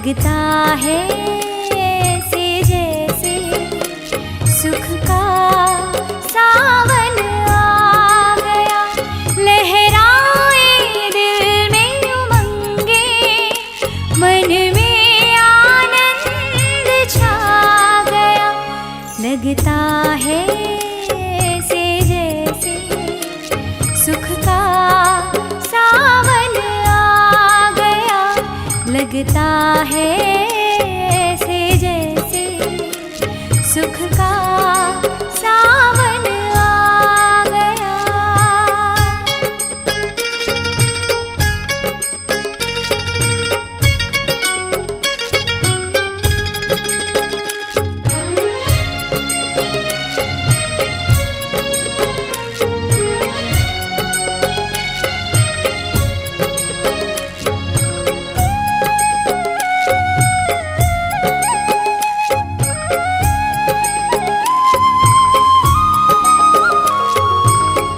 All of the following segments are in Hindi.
लगता है से जैसे सुख का सावन आ गया। लहराए दिल में उमंगे, मन में आनंद छा गया। लगता है से जैसे सुख का सावन आ गया। लगता है से जैसे सुख का सावन आ गया।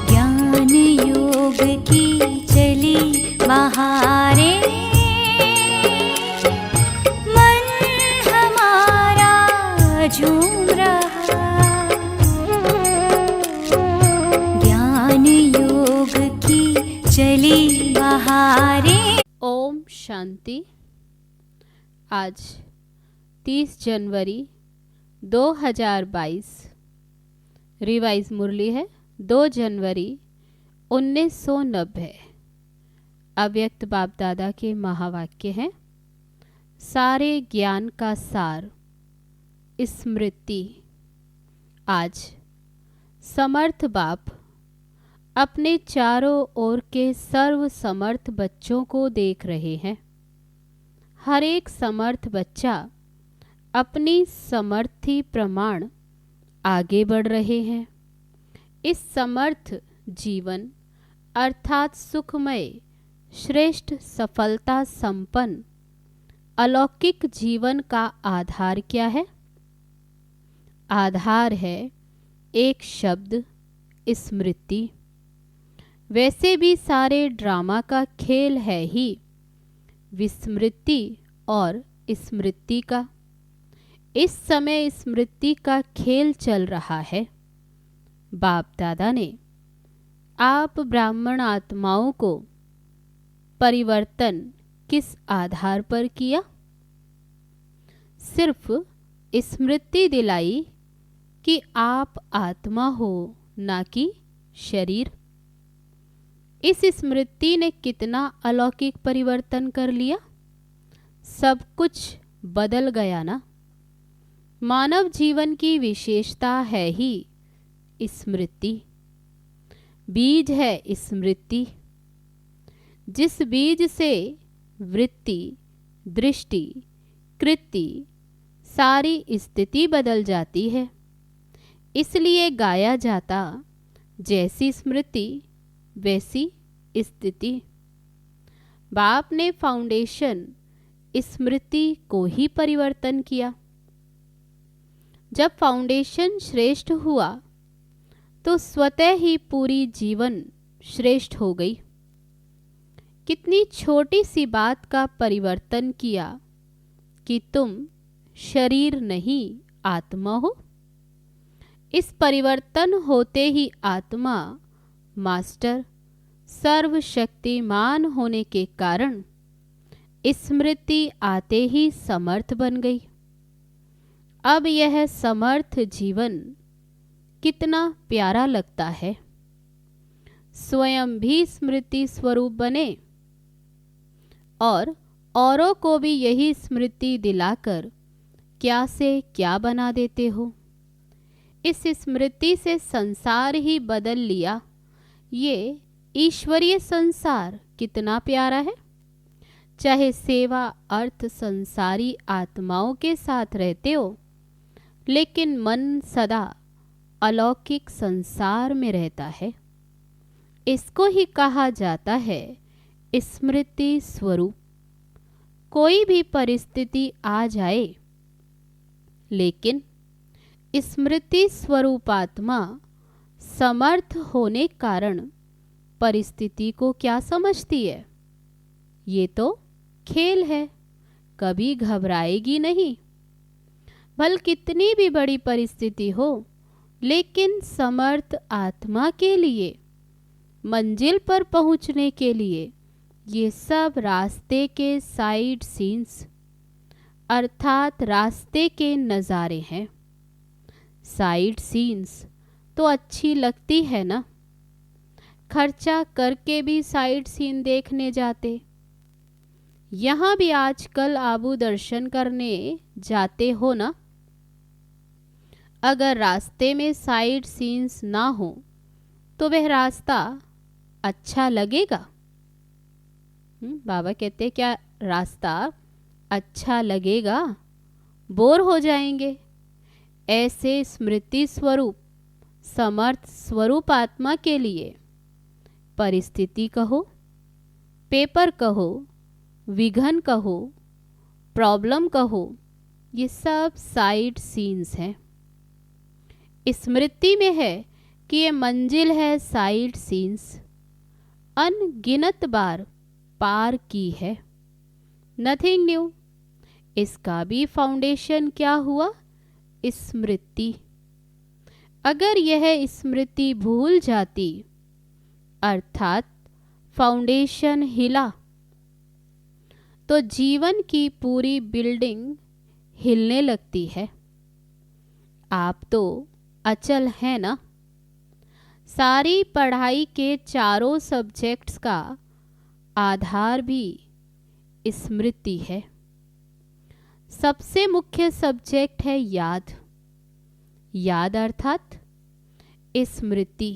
ज्ञान योग की चली बहारें, मन हमारा झूम रहा। ज्ञान योग की चली बहारें। ओम शांति। आज 30 जनवरी 2022। रिवाइज मुरली है 2 जनवरी 1990। अव्यक्त बाप दादा के महावाक्य हैं। सारे ज्ञान का सार स्मृति। आज समर्थ बाप अपने चारों ओर के सर्व समर्थ बच्चों को देख रहे हैं। हर एक समर्थ बच्चा अपनी समर्थी प्रमाण आगे बढ़ रहे हैं। इस समर्थ जीवन अर्थात सुखमय, श्रेष्ठ, सफलता संपन्न अलौकिक जीवन का आधार क्या है? आधार है एक शब्द, स्मृति। वैसे भी सारे ड्रामा का खेल है ही विस्मृति और स्मृति का। इस समय स्मृति का खेल चल रहा है। बाप दादा ने आप ब्राह्मण आत्माओं को परिवर्तन किस आधार पर किया? सिर्फ स्मृति दिलाई कि आप आत्मा हो, ना कि शरीर। इस स्मृति ने कितना अलौकिक परिवर्तन कर लिया। सब कुछ बदल गया ना। मानव जीवन की विशेषता है ही स्मृति। बीज है स्मृति। जिस बीज से वृत्ति, दृष्टि, कृति, सारी स्थिति बदल जाती है। इसलिए गाया जाता, जैसी स्मृति वैसी स्थिति। बाप ने फाउंडेशन स्मृति को ही परिवर्तन किया। जब फाउंडेशन श्रेष्ठ हुआ तो स्वतः ही पूरी जीवन श्रेष्ठ हो गई। कितनी छोटी सी बात का परिवर्तन किया कि तुम शरीर नहीं आत्मा हो। इस परिवर्तन होते ही आत्मा मास्टर सर्वशक्तिमान होने के कारण स्मृति आते ही समर्थ बन गई। अब यह समर्थ जीवन कितना प्यारा लगता है। स्वयं भी स्मृति स्वरूप बने और औरों को भी यही स्मृति दिलाकर क्या से क्या बना देते हो। इस स्मृति से संसार ही बदल लिया। ये ईश्वरीय संसार कितना प्यारा है। चाहे सेवा अर्थ संसारी आत्माओं के साथ रहते हो, लेकिन मन सदा अलौकिक संसार में रहता है। इसको ही कहा जाता है स्मृति स्वरूप। कोई भी परिस्थिति आ जाए, लेकिन स्मृति स्वरूपात्मा समर्थ होने कारण परिस्थिति को क्या समझती है? ये तो खेल है, कभी घबराएगी नहीं। भल कितनी भी बड़ी परिस्थिति हो, लेकिन समर्थ आत्मा के लिए मंजिल पर पहुंचने के लिए ये सब रास्ते के साइड सीन्स अर्थात रास्ते के नज़ारे हैं। साइड सीन्स तो अच्छी लगती है ना, खर्चा करके भी साइड सीन देखने जाते। यहाँ भी आजकल आबू दर्शन करने जाते हो ना। अगर रास्ते में साइड सीन्स ना हो तो वह रास्ता अच्छा लगेगा? बाबा कहते क्या रास्ता अच्छा लगेगा? बोर हो जाएंगे। ऐसे स्मृति स्वरूप समर्थ स्वरूप आत्मा के लिए परिस्थिति कहो, पेपर कहो, विघन कहो, प्रॉब्लम कहो, ये सब साइड सीन्स हैं। स्मृति में है कि ये मंजिल है साइड सीन्स, अनगिनत बार पार की है। Nothing new. इसका भी फाउंडेशन क्या हुआ? स्मृति। अगर यह स्मृति भूल जाती अर्थात फाउंडेशन हिला तो जीवन की पूरी बिल्डिंग हिलने लगती है। आप तो अचल है ना। सारी पढ़ाई के चारों सब्जेक्ट्स का आधार भी स्मृति है। सबसे मुख्य सब्जेक्ट है याद। याद अर्थात स्मृति।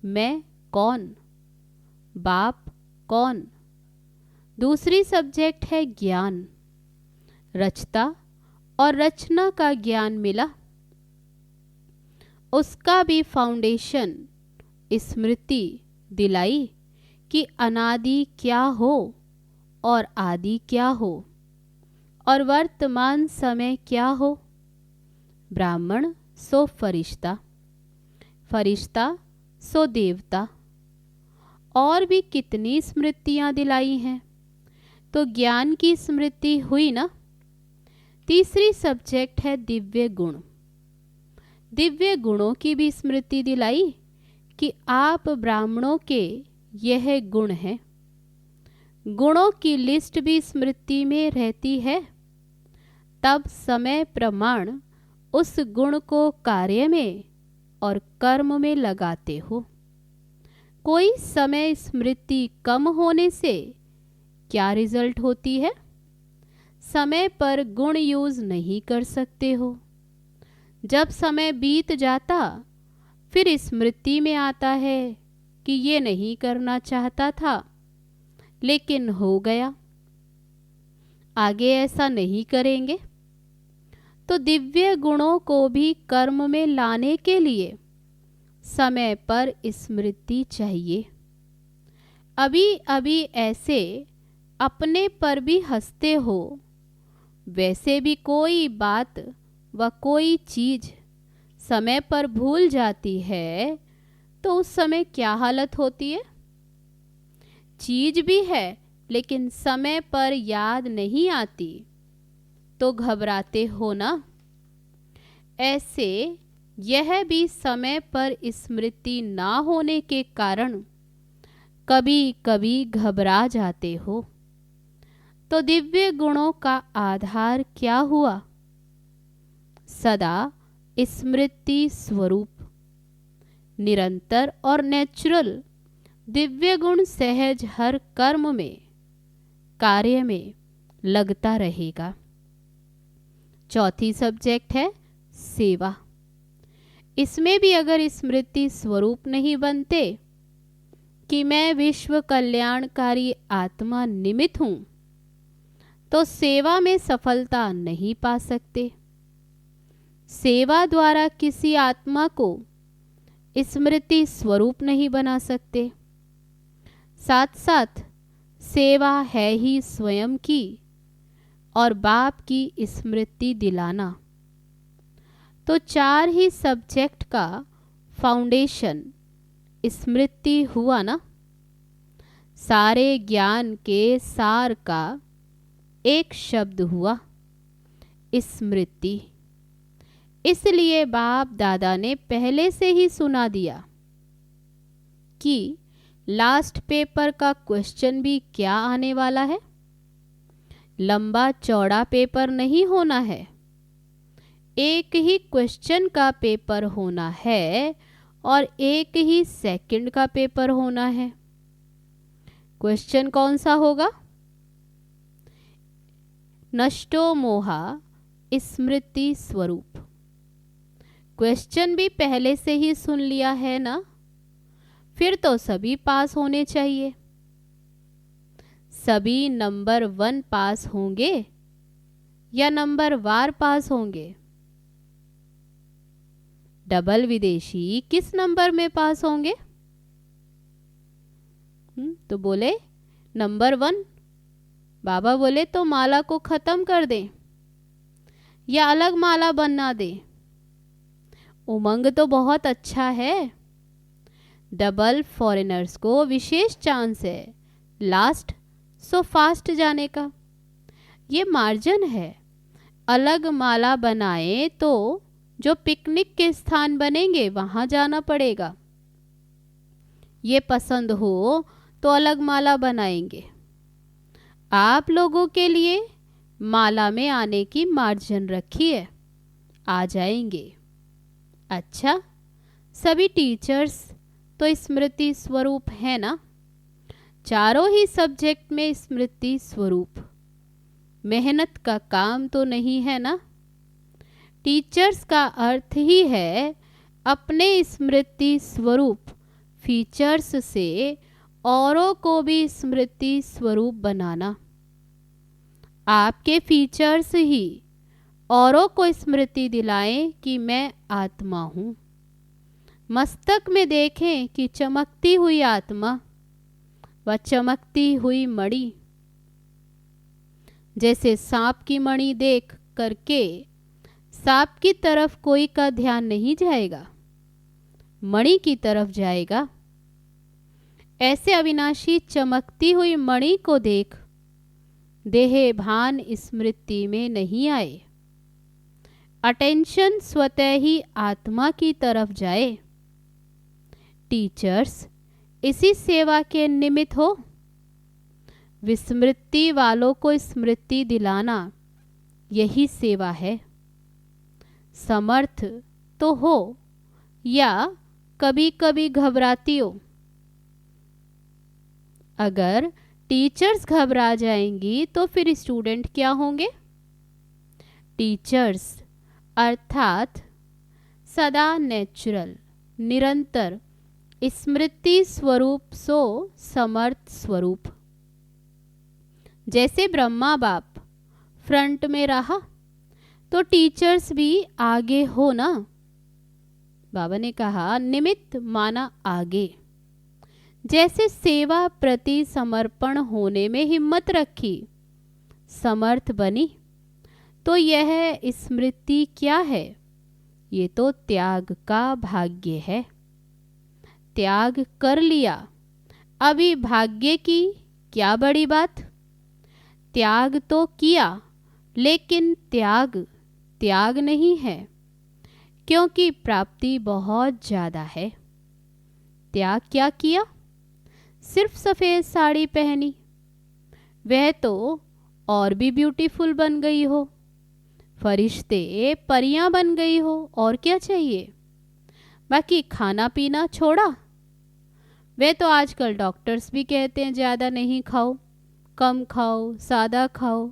मैं कौन, बाप कौन। दूसरी सब्जेक्ट है ज्ञान। रचता और रचना का ज्ञान मिला, उसका भी फाउंडेशन स्मृति दिलाई कि अनादि क्या हो और आदि क्या हो और वर्तमान समय क्या हो। ब्राह्मण सो फरिश्ता, फरिश्ता सो देवता। और भी कितनी स्मृतियां दिलाई हैं। तो ज्ञान की स्मृति हुई ना। तीसरी सब्जेक्ट है दिव्य गुण। दिव्य गुणों की भी स्मृति दिलाई कि आप ब्राह्मणों के यह गुण हैं। गुणों की लिस्ट भी स्मृति में रहती है। तब समय प्रमाण उस गुण को कार्य में और कर्म में लगाते हो। कोई समय स्मृति कम होने से क्या रिजल्ट होती है? समय पर गुण यूज नहीं कर सकते हो। जब समय बीत जाता फिर स्मृति में आता है कि ये नहीं करना चाहता था लेकिन हो गया, आगे ऐसा नहीं करेंगे। तो दिव्य गुणों को भी कर्म में लाने के लिए समय पर स्मृति चाहिए। अभी अभी ऐसे अपने पर भी हंसते हो, वैसे भी कोई बात व कोई चीज समय पर भूल जाती है तो उस समय क्या हालत होती है? चीज भी है लेकिन समय पर याद नहीं आती तो घबराते हो ना। ऐसे यह भी समय पर स्मृति ना होने के कारण कभी कभी घबरा जाते हो। तो दिव्य गुणों का आधार क्या हुआ? सदा स्मृति स्वरूप, निरंतर और नेचुरल दिव्य गुण सहज हर कर्म में कार्य में लगता रहेगा। चौथी सब्जेक्ट है सेवा। इसमें भी अगर स्मृति स्वरूप नहीं बनते कि मैं विश्व कल्याणकारी आत्मा निमित्त हूं तो सेवा में सफलता नहीं पा सकते। सेवा द्वारा किसी आत्मा को स्मृति स्वरूप नहीं बना सकते। साथ साथ सेवा है ही स्वयं की और बाप की स्मृति दिलाना। तो चार ही सब्जेक्ट का फाउंडेशन स्मृति हुआ ना। सारे ज्ञान के सार का एक शब्द हुआ स्मृति। इसलिए बाप दादा ने पहले से ही सुना दिया कि लास्ट पेपर का क्वेश्चन भी क्या आने वाला है। लंबा चौड़ा पेपर नहीं होना है, एक ही क्वेश्चन का पेपर होना है और एक ही सेकंड का पेपर होना है। क्वेश्चन कौन सा होगा? नष्टो मोहा स्मृति स्वरूप। क्वेश्चन भी पहले से ही सुन लिया है ना, फिर तो सभी पास होने चाहिए। सभी नंबर 1 पास होंगे या नंबर वार पास होंगे? डबल विदेशी किस नंबर में पास होंगे? तो बोले नंबर 1। बाबा बोले तो माला को खत्म कर दें या अलग माला बना दें? उमंग तो बहुत अच्छा है। डबल फॉरेनर्स को विशेष चांस है लास्ट सो फास्ट जाने का। ये मार्जिन है। अलग माला बनाए तो जो पिकनिक के स्थान बनेंगे वहां जाना पड़ेगा। ये पसंद हो तो अलग माला बनाएंगे। आप लोगों के लिए माला में आने की मार्जिन रखिए, आ जाएंगे। अच्छा, सभी टीचर्स तो स्मृति स्वरूप है ना? चारों ही सब्जेक्ट में स्मृति स्वरूप। मेहनत का काम तो नहीं है ना? टीचर्स का अर्थ ही है अपने स्मृति स्वरूप फीचर्स से औरों को भी स्मृति स्वरूप बनाना। आपके फीचर्स ही औरों को स्मृति दिलाएं कि मैं आत्मा हूँ। मस्तक में देखें कि चमकती हुई आत्मा व चमकती हुई मणि। जैसे सांप की मणि देख करके सांप की तरफ कोई का ध्यान नहीं जाएगा, मणि की तरफ जाएगा। ऐसे अविनाशी चमकती हुई मणि को देख देह भान स्मृति में नहीं आए। अटेंशन स्वतः ही आत्मा की तरफ जाए। टीचर्स इसी सेवा के निमित्त हो। विस्मृति वालों को स्मृति दिलाना यही सेवा है। समर्थ तो हो या कभी कभी घबराती हो। अगर टीचर्स घबरा जाएंगी तो फिर स्टूडेंट क्या होंगे? टीचर्स अर्थात सदा नेचुरल, निरंतर स्मृति स्वरूप सो समर्थ स्वरूप। जैसे ब्रह्मा बाप फ्रंट में रहा तो टीचर्स भी आगे हो ना। बाबा ने कहा निमित्त माना आगे। जैसे सेवा प्रति समर्पण होने में हिम्मत रखी, समर्थ बनी, तो यह स्मृति क्या है? ये तो त्याग का भाग्य है। त्याग कर लिया, अभी भाग्य की क्या बड़ी बात। त्याग तो किया लेकिन त्याग नहीं है, क्योंकि प्राप्ति बहुत ज़्यादा है। त्याग क्या किया? सिर्फ सफ़ेद साड़ी पहनी, वह तो और भी ब्यूटीफुल बन गई हो, फरिश्ते परियां बन गई हो, और क्या चाहिए। बाकी खाना पीना छोड़ा। वे तो आजकल डॉक्टर्स भी कहते हैं ज़्यादा नहीं खाओ, कम खाओ, सादा खाओ।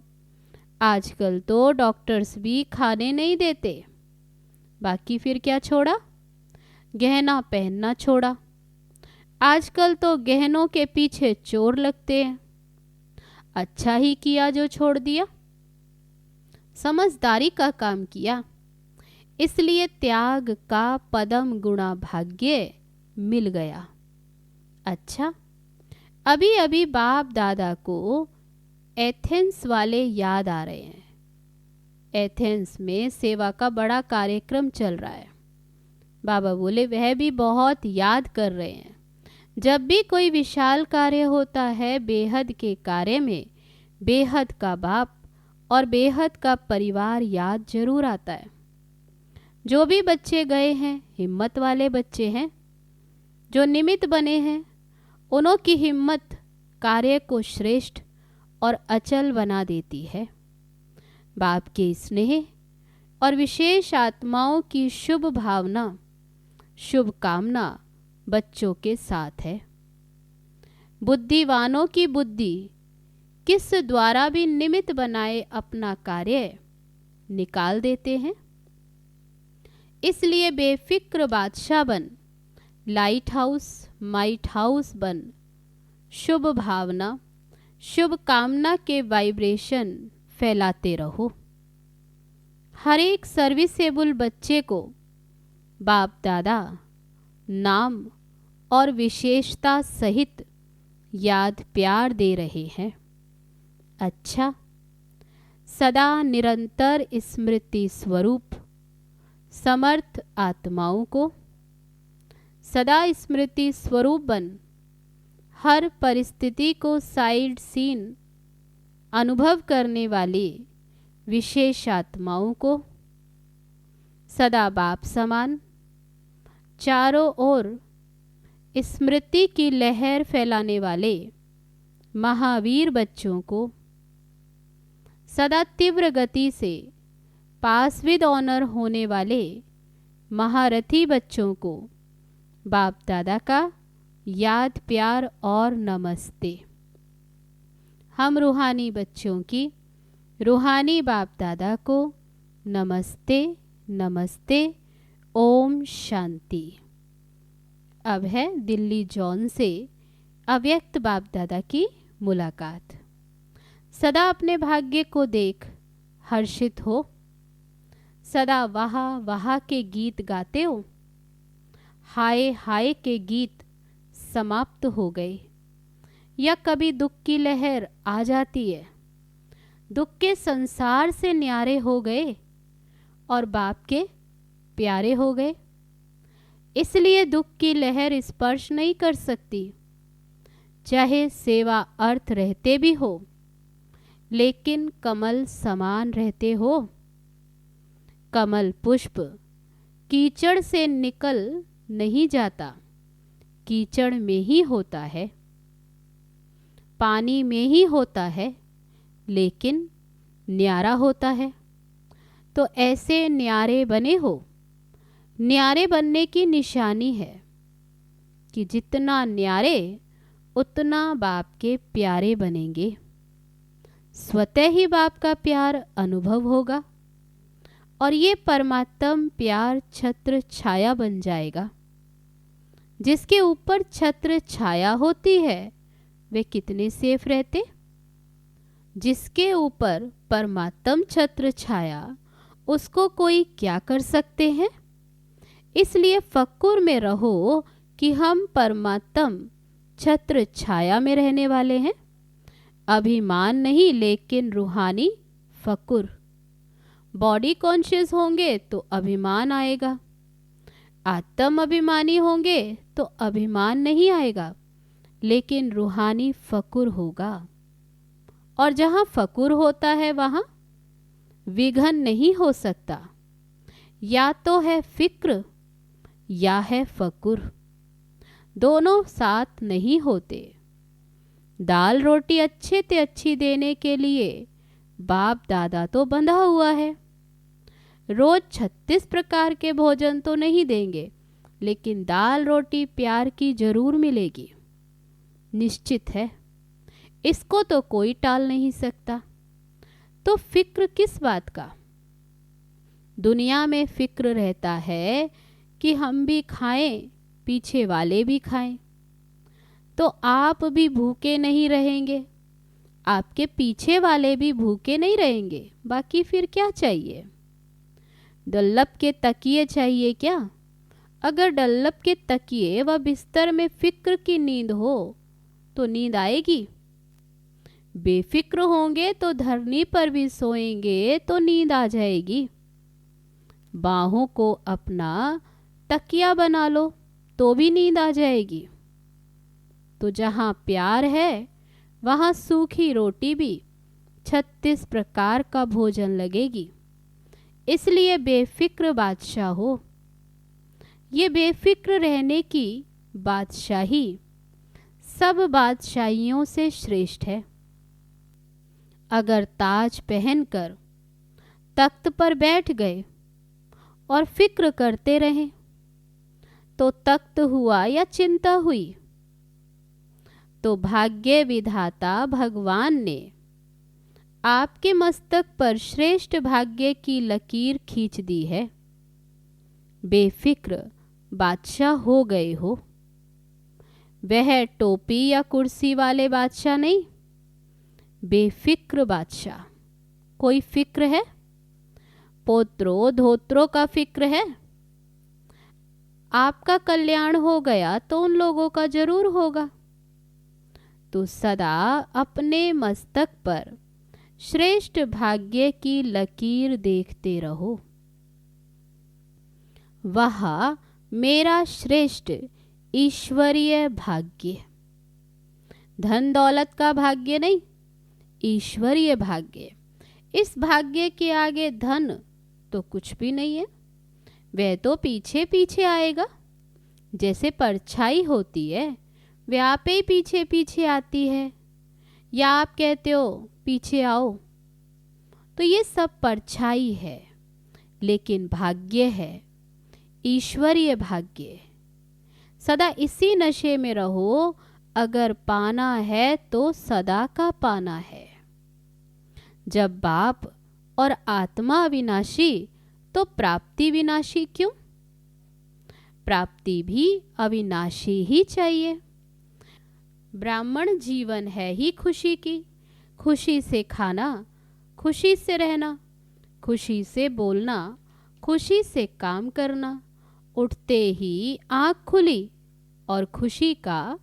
आजकल तो डॉक्टर्स भी खाने नहीं देते। बाकी फिर क्या छोड़ा? गहना पहनना छोड़ा। आजकल तो गहनों के पीछे चोर लगते हैं। अच्छा ही किया जो छोड़ दिया, समझदारी का काम किया। इसलिए त्याग का पदम गुणा भाग्य मिल गया। अच्छा, अभी अभी बाप दादा को एथेंस वाले याद आ रहे हैं। एथेंस में सेवा का बड़ा कार्यक्रम चल रहा है। बाबा बोले वह भी बहुत याद कर रहे हैं। जब भी कोई विशाल कार्य होता है, बेहद के कार्य में बेहद का बाप और बेहद का परिवार याद जरूर आता है। जो भी बच्चे गए हैं हिम्मत वाले बच्चे हैं। जो निमित्त बने हैं उन्हों की हिम्मत कार्य को श्रेष्ठ और अचल बना देती है। बाप के स्नेह और विशेष आत्माओं की शुभ भावना, शुभ कामना बच्चों के साथ है। बुद्धिवानों की बुद्धि किस द्वारा भी निमित्त बनाए अपना कार्य निकाल देते हैं। इसलिए बेफिक्र बादशाह बन, लाइट हाउस माइट हाउस बन, शुभ भावना शुभ कामना के वाइब्रेशन फैलाते रहो। हर एक सर्विसेबल बच्चे को बाप दादा नाम और विशेषता सहित याद प्यार दे रहे हैं। अच्छा, सदा निरंतर स्मृति स्वरूप समर्थ आत्माओं को सदा स्मृति स्वरूप बन, हर परिस्थिति को साइड सीन अनुभव करने वाले विशेष आत्माओं को सदा बाप समान चारों ओर स्मृति की लहर फैलाने वाले महावीर बच्चों को सदा तीव्र गति से पास विद ऑनर होने वाले महारथी बच्चों को बाप दादा का याद प्यार और नमस्ते। हम रूहानी बच्चों की रूहानी बाप दादा को नमस्ते नमस्ते। ओम शांति। अब है दिल्ली जॉन से अव्यक्त बाप दादा की मुलाकात। सदा अपने भाग्य को देख हर्षित हो, सदा वाह वाह के गीत गाते हो। हाय हाय के गीत समाप्त हो गए या कभी दुख की लहर आ जाती है। दुख के संसार से न्यारे हो गए और बाप के प्यारे हो गए, इसलिए दुख की लहर स्पर्श नहीं कर सकती। चाहे सेवा अर्थ रहते भी हो, लेकिन कमल समान रहते हो। कमल पुष्प कीचड़ से निकल नहीं जाता, कीचड़ में ही होता है, पानी में ही होता है, लेकिन न्यारा होता है। तो ऐसे न्यारे बने हो। न्यारे बनने की निशानी है कि जितना न्यारे उतना बाप के प्यारे बनेंगे। स्वतः ही बाप का प्यार अनुभव होगा और ये परमात्म प्यार छत्र छाया बन जाएगा। जिसके ऊपर छत्र छाया होती है वे कितने सेफ रहते। जिसके ऊपर परमात्म छत्र छाया उसको कोई क्या कर सकते हैं। इसलिए फक्कुर में रहो कि हम परमात्म छत्र छाया में रहने वाले हैं। अभिमान नहीं, लेकिन रूहानी फक्कुर। बॉडी कॉन्शियस होंगे तो अभिमान आएगा, आत्म अभिमानी होंगे तो अभिमान नहीं आएगा, लेकिन रूहानी फक्कुर होगा। और जहाँ फक्कुर होता है वहाँ विघन नहीं हो सकता। या तो है फिक्र या है फक्कुर, दोनों साथ नहीं होते। दाल रोटी अच्छे ते अच्छी देने के लिए बाप दादा तो बंधा हुआ है। रोज 36 प्रकार के भोजन तो नहीं देंगे, लेकिन दाल रोटी प्यार की जरूर मिलेगी, निश्चित है। इसको तो कोई टाल नहीं सकता। तो फिक्र किस बात का। दुनिया में फिक्र रहता है कि हम भी खाएं, पीछे वाले भी खाएं, तो आप भी भूखे नहीं रहेंगे, आपके पीछे वाले भी भूखे नहीं रहेंगे। बाकी फिर क्या चाहिए। डल्लप के तकिए चाहिए क्या। अगर डल्लप के तकिए व बिस्तर में फिक्र की नींद हो तो नींद आएगी। बेफिक्र होंगे तो धरनी पर भी सोएंगे तो नींद आ जाएगी। बाहों को अपना तकिया बना लो तो भी नींद आ जाएगी। तो जहाँ प्यार है वहाँ सूखी रोटी भी 36 प्रकार का भोजन लगेगी। इसलिए बेफिक्र बादशाह हो। ये बेफिक्र रहने की बादशाही सब बादशाहियों से श्रेष्ठ है। अगर ताज पहनकर तख्त पर बैठ गए और फिक्र करते रहें तो तख्त हुआ या चिंता हुई। तो भाग्य विधाता भगवान ने आपके मस्तक पर श्रेष्ठ भाग्य की लकीर खींच दी है। बेफिक्र बादशाह हो गए हो। वह टोपी या कुर्सी वाले बादशाह नहीं, बेफिक्र बादशाह। कोई फिक्र है? पोत्रों धोत्रों का फिक्र है? आपका कल्याण हो गया तो उन लोगों का जरूर होगा। तो सदा अपने मस्तक पर श्रेष्ठ भाग्य की लकीर देखते रहो। वह मेरा श्रेष्ठ ईश्वरीय भाग्य, धन दौलत का भाग्य नहीं, ईश्वरीय भाग्य। इस भाग्य के आगे धन तो कुछ भी नहीं है। वह तो पीछे पीछे आएगा। जैसे परछाई होती है, वह आप ही पीछे पीछे आती है, या आप कहते हो पीछे आओ। तो ये सब परछाई है, लेकिन भाग्य है ईश्वरीय भाग्य। सदा इसी नशे में रहो। अगर पाना है तो सदा का पाना है। जब बाप और आत्मा अविनाशी तो प्राप्ति विनाशी क्यों? प्राप्ति भी अविनाशी ही चाहिए। ब्राह्मण जीवन है ही खुशी की। खुशी से खाना, खुशी से रहना, खुशी से बोलना, खुशी से काम करना। उठते ही आँख खुली और खुशी का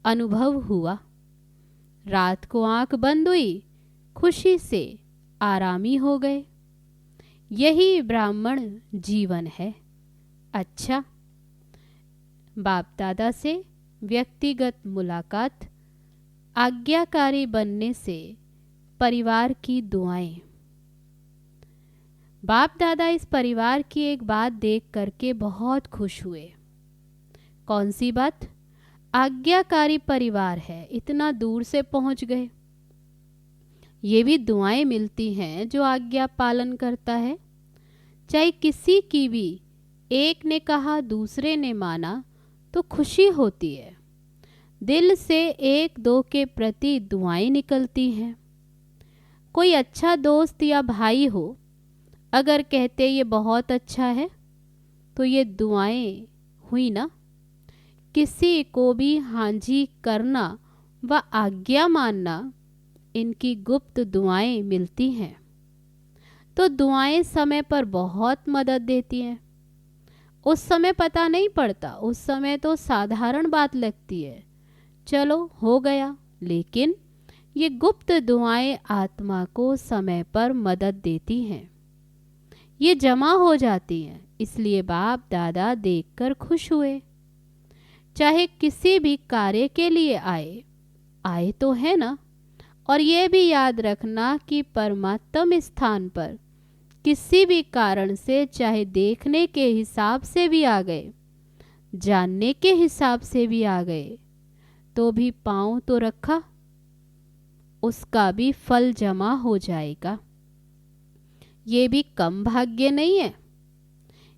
अनुभव हुआ। रात को आँख बंद हुई, खुशी से आरामी हो गए। यही ब्राह्मण जीवन है। अच्छा, बाप दादा से व्यक्तिगत मुलाकात, आज्ञाकारी बनने से परिवार की दुआएं। बाप दादा इस परिवार की एक बात देख करके बहुत खुश हुए। कौन सी बात? आज्ञाकारी परिवार है, इतना दूर से पहुंच गए। ये भी दुआएं मिलती हैं जो आज्ञा पालन करता है। चाहे किसी की भी एक ने कहा दूसरे ने माना तो खुशी होती है। दिल से एक दो के प्रति दुआएं निकलती हैं। कोई अच्छा दोस्त या भाई हो, अगर कहते ये बहुत अच्छा है तो ये दुआएं हुई ना। किसी को भी हांजी करना व आज्ञा मानना, इनकी गुप्त दुआएं मिलती हैं। तो दुआएं समय पर बहुत मदद देती हैं। उस समय पता नहीं पड़ता, उस समय तो साधारण बात लगती है, चलो हो गया। लेकिन ये गुप्त दुआएं आत्मा को समय पर मदद देती हैं। ये जमा हो जाती हैं। इसलिए बाप दादा देखकर खुश हुए। चाहे किसी भी कार्य के लिए आए तो है ना। और ये भी याद रखना कि परमात्म स्थान पर किसी भी कारण से, चाहे देखने के हिसाब से भी आ गए, जानने के हिसाब से भी आ गए, तो भी पांव तो रखा, उसका भी फल जमा हो जाएगा। ये भी कम भाग्य नहीं है।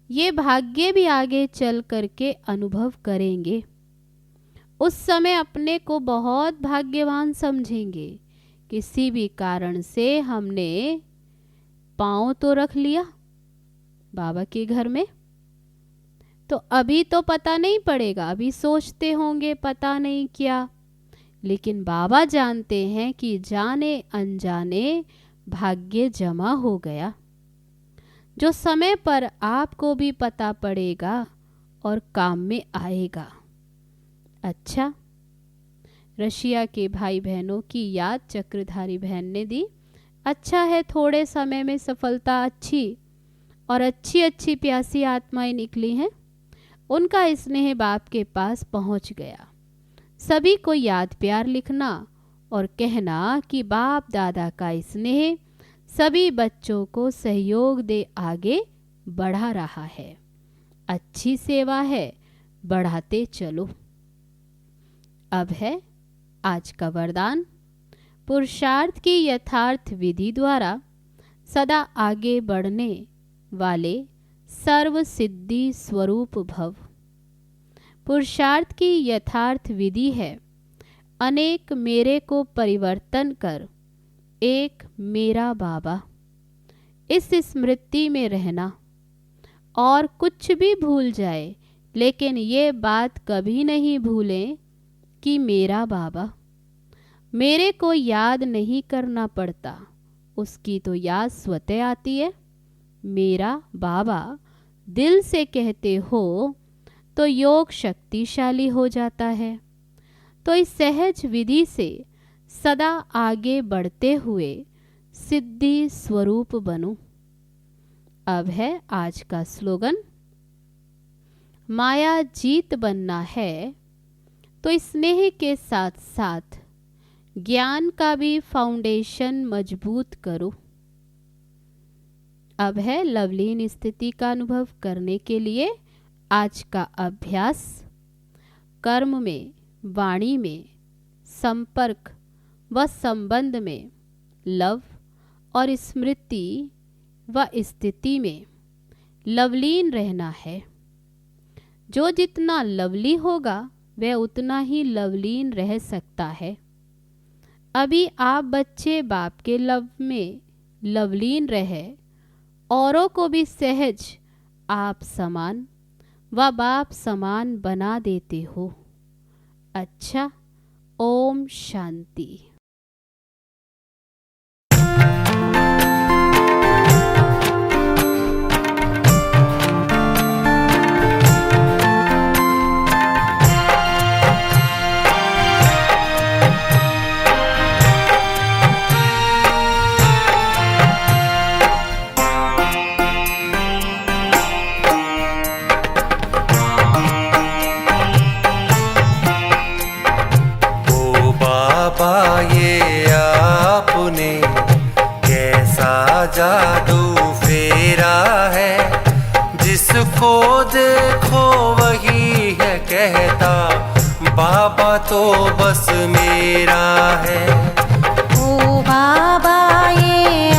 ये भाग्य भी आगे चल करके अनुभव करेंगे। उस समय अपने को बहुत भाग्यवान समझेंगे। किसी भी कारण से हमने पांव तो रख लिया बाबा के घर में, तो अभी तो पता नहीं पड़ेगा, अभी सोचते होंगे पता नहीं क्या, लेकिन बाबा जानते हैं कि जाने अनजाने भाग्य जमा हो गया, जो समय पर आपको भी पता पड़ेगा और काम में आएगा। अच्छा, रशिया के भाई बहनों की याद चक्रधारी बहन ने दी। अच्छा है, थोड़े समय में सफलता अच्छी और अच्छी अच्छी प्यासी आत्माएं निकली हैं। उनका स्नेह बाप के पास पहुंच गया। सभी को याद प्यार लिखना और कहना कि बाप दादा का स्नेह सभी बच्चों को सहयोग दे आगे बढ़ा रहा है। अच्छी सेवा है, बढ़ाते चलो। अब है आज का वरदान। पुरुषार्थ की यथार्थ विधि द्वारा सदा आगे बढ़ने वाले सर्व सिद्धि स्वरूप भव। पुरुषार्थ की यथार्थ विधि है अनेक मेरे को परिवर्तन कर एक मेरा बाबा। इस स्मृति में रहना और कुछ भी भूल जाए, लेकिन ये बात कभी नहीं भूलें कि मेरा बाबा। मेरे को याद नहीं करना पड़ता, उसकी तो याद स्वतः आती है। मेरा बाबा दिल से कहते हो तो योग शक्तिशाली हो जाता है। तो इस सहज विधि से सदा आगे बढ़ते हुए सिद्धि स्वरूप बनो। अब है आज का स्लोगन। माया जीत बनना है तो स्नेह के साथ साथ ज्ञान का भी फाउंडेशन मजबूत करो। अब है लवलीन स्थिति का अनुभव करने के लिए आज का अभ्यास। कर्म में, वाणी में, संपर्क व संबंध में, लव और स्मृति व स्थिति में लवलीन रहना है। जो जितना लवली होगा वह उतना ही लवलीन रह सकता है। अभी आप बच्चे बाप के लव में लवलीन रहे, औरों को भी सहज आप समान व बाप समान बना देते हो। अच्छा, ओम शांति। जादू फेरा है, जिसको देखो वही है कहता बाबा तो बस मेरा है। ओ बाबा ये